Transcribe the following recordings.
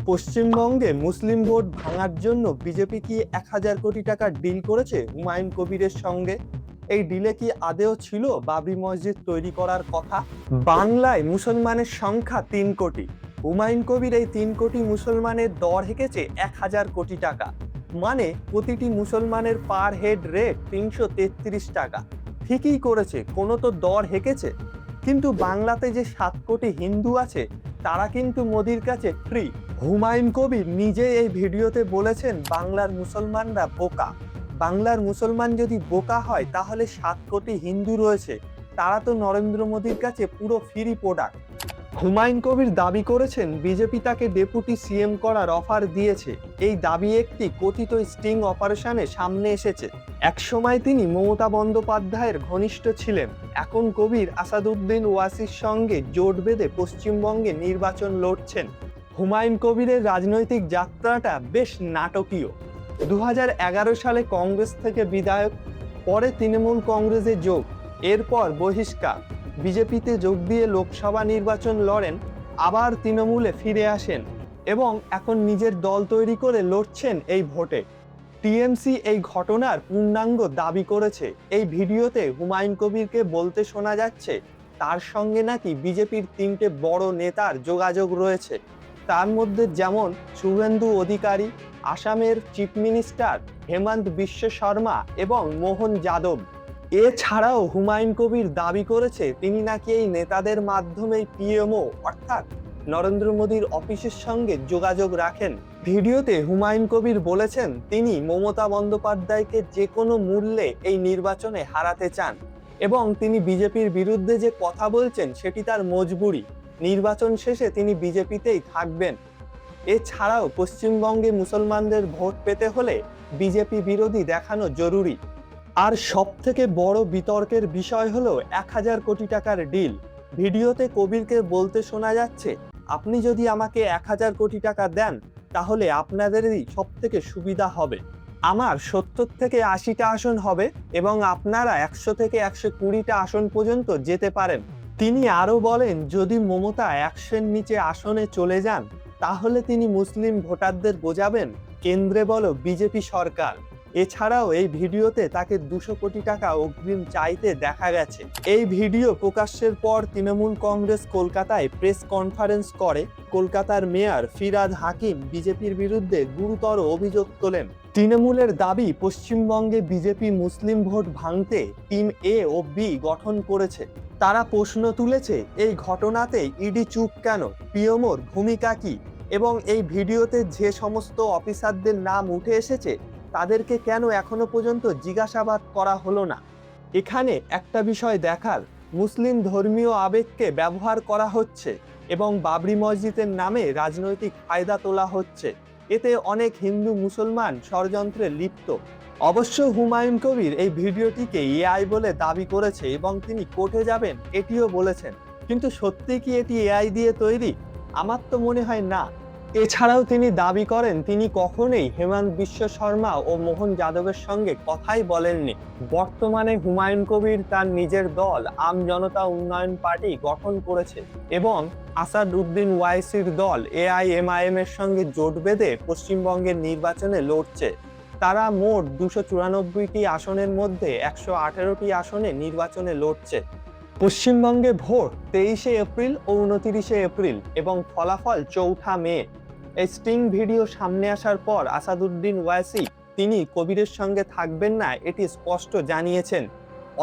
পশ্চিমবঙ্গে মুসলিম ভোট ভাঙার জন্য বিজেপি কি ১,০০০ কোটি টাকার ডিল করেছে হুমায়ুন কবিরের সঙ্গে? এই ডিলে কি আদেও ছিল বাবরি মসজিদ তৈরি করার কথা? বাংলায় মুসলমানের সংখ্যা ৩ কোটি। হুমায়ুন কবির এই ৩ কোটি মুসলমানের দর হেঁকেছে ১,০০০ কোটি টাকা। মানে প্রতিটি মুসলমানের পার হেড রেট ৩৩৩ টাকা। ঠিকই করেছে, কোনো তো দর হেঁকেছে। কিন্তু বাংলাতে যে ৭ কোটি হিন্দু আছে তারা কিন্তু মোদির কাছে ফ্রি। হুমায়ুন কবির নিজে এই ভিডিওতে বলেছেন বাংলার মুসলমানরা বোকা। বাংলার মুসলমান যদি বোকা হয় তাহলে ৭ কোটি হিন্দু রয়েছে, তারা তো নরেন্দ্র মোদির কাছে পুরো ফ্রি প্রোডাক্ট। হুমায়ুন কবির দাবি করেছেন বিজেপি তাকে ডেপুটি সিএম করার অফার দিয়েছে। এই দাবি একটি কথিত স্টিং অপারেশনে সামনে এসেছে। একসময় তিনি মমতা বন্দ্যোপাধ্যায়ের ঘনিষ্ঠ ছিলেন। এখন কবির আসাদুদ্দিন ওয়াসির সঙ্গে জোট বেঁধে পশ্চিমবঙ্গে নির্বাচন লড়ছেন। হুমায়ুন কবিরের রাজনৈতিক যাত্রাটা বেশ নাটকীয়। ২০১১ সালে কংগ্রেস থেকে বিধায়ক, পরে তৃণমূল কংগ্রেসে যোগ, এরপর বহিষ্কার। বিজেপিতে যোগ দিয়ে লোকসভা নির্বাচন লড়েন, আবার তৃণমূলে ফিরে আসেন এবং এখন নিজের দল তৈরি করে লড়ছেন এই ভোটে। টিএমসি এই ঘটনার পূর্ণাঙ্গ দাবি করেছে। এই ভিডিওতে হুমায়ুন কবিরকে বলতে শোনা যাচ্ছে তার সঙ্গে নাকি বিজেপির ৩টে বড় নেতার যোগাযোগ রয়েছে। তার মধ্যে যেমন শুভেন্দু অধিকারী, আসামের চিফ মিনিস্টার হেমন্ত বিশ্ব শর্মা এবং মোহন যাদব। এছাড়াও হুমায়ুন কবির দাবি করেছে তিনি নাকি এই নেতাদের মাধ্যমে পিএমও অর্থাৎ নরেন্দ্র মোদীর অফিসের সঙ্গে যোগাযোগ রাখেন। ভিডিওতে হুমায়ুন কবির বলেছেন তিনি মমতা বন্দ্যোপাধ্যায়কে যে কোনো মূল্যে এই নির্বাচনে হারাতে চান এবং তিনি বিজেপির বিরুদ্ধে যে কথা বলছেন সেটি তার মজবুরি। নির্বাচন শেষে তিনি বিজেপিতেই থাকবেন। এছাড়াও পশ্চিমবঙ্গে মুসলমানদের ভোট পেতে হলে বিজেপি বিরোধী দেখানো জরুরি। আর সবথেকে বড় বিতর্কের বিষয় হলো ১,০০০ কোটি টাকার ডিল। ভিডিওতে কবিরকে বলতে শোনা যাচ্ছে আপনি যদি আমাকে ১,০০০ কোটি টাকা দেন তাহলে আপনাদেরই সবথেকে সুবিধা হবে। আমার ৭০ থেকে ৮০টা আসন হবে এবং আপনারা ১০০ থেকে ১২০টা আসন পর্যন্ত যেতে পারেন। তিনি আরো বলেন যদি মমতা ১০০-এর নিচে আসনে চলে যান তাহলে তিনি মুসলিম ভোটারদের বোঝাবেন কেন্দ্রে বলো বিজেপি সরকার। এছাড়াও এই ভিডিওতে তাকে ২০০ কোটি টাকা অগ্রিম চাইতে দেখা গেছে। এই ভিডিও প্রকাশের পর তৃণমূল কংগ্রেস কলকাতায় প্রেস কনফারেন্স করে। কলকাতার মেয়র ফিরহাদ হাকিম বিজেপির বিরুদ্ধে গুরুতর অভিযোগ তোলেন। তৃণমূলের দাবি পশ্চিমবঙ্গে বিজেপি মুসলিম ভোট ভাঙতে টিম এ ও বি গঠন করেছে। তারা প্রশ্ন তুলেছে এই ঘটনাতে ইডি চুপ কেন, পিএমওর ভূমিকা কি এবং এই ভিডিওতে যে সমস্ত অফিসারদের নাম উঠে এসেছে তাদেরকে কেন এখনো পর্যন্ত জিজ্ঞাসাবাদ করা হলো না। এখানে একটা বিষয় দেখার, মুসলিম ধর্মীয় আবেগকে ব্যবহার করা হচ্ছে এবং বাবরি মসজিদের নামে রাজনৈতিক ফায়দা তোলা হচ্ছে। এতে অনেক হিন্দু মুসলমান ষড়যন্ত্রে লিপ্ত। অবশ্য হুমায়ুন কবির এই ভিডিওটিকে এআই বলে দাবি করেছে এবং তিনি কোর্টে যাবেন এটিও বলেছেন। কিন্তু সত্যি কি এটি এআই দিয়ে তৈরি? আমার তো মনে হয় না। এছাড়াও তিনি দাবি করেন তিনি কখনোই হেমন্ত বিশ্ব শর্মা ও মোহন যাদবের সঙ্গে কথাই বলেননি। বর্তমানে হুমায়ুন কবির তার নিজের দল আম জনতা উন্নয়ন পার্টি গঠন করেছে এবং আসাদউদ্দিন ওয়াইসির দল এআইএমআইএম এর সঙ্গে জোট বেঁধে পশ্চিমবঙ্গের নির্বাচনে লড়ছে। তারা মোট ২৯৪টি আসনের মধ্যে ১১৮টি আসনে নির্বাচনে লড়ছে। পশ্চিমবঙ্গে ভোট ২৩শে এপ্রিল ও ২৯শে এপ্রিল এবং ফলাফল ৪ঠা মে। এই স্টিং ভিডিও সামনে আসার পর আসাদুদ্দিন ওয়াইসি তিনি কবিরের সঙ্গে থাকবেন না এটি স্পষ্ট জানিয়েছেন।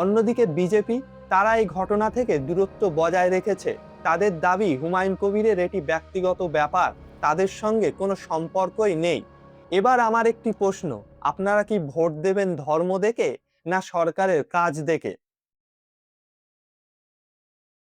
অন্যদিকে বিজেপি তারা এই ঘটনা থেকে দূরত্ব বজায় রেখেছে। তাদের দাবি হুমায়ুন কবিরের এটি ব্যক্তিগত ব্যাপার, তাদের সঙ্গে কোনো সম্পর্কই নেই। এবার আমার একটি প্রশ্ন, আপনারা কি ভোট দেবেন ধর্ম দেখে না সরকারের কাজ দেখে?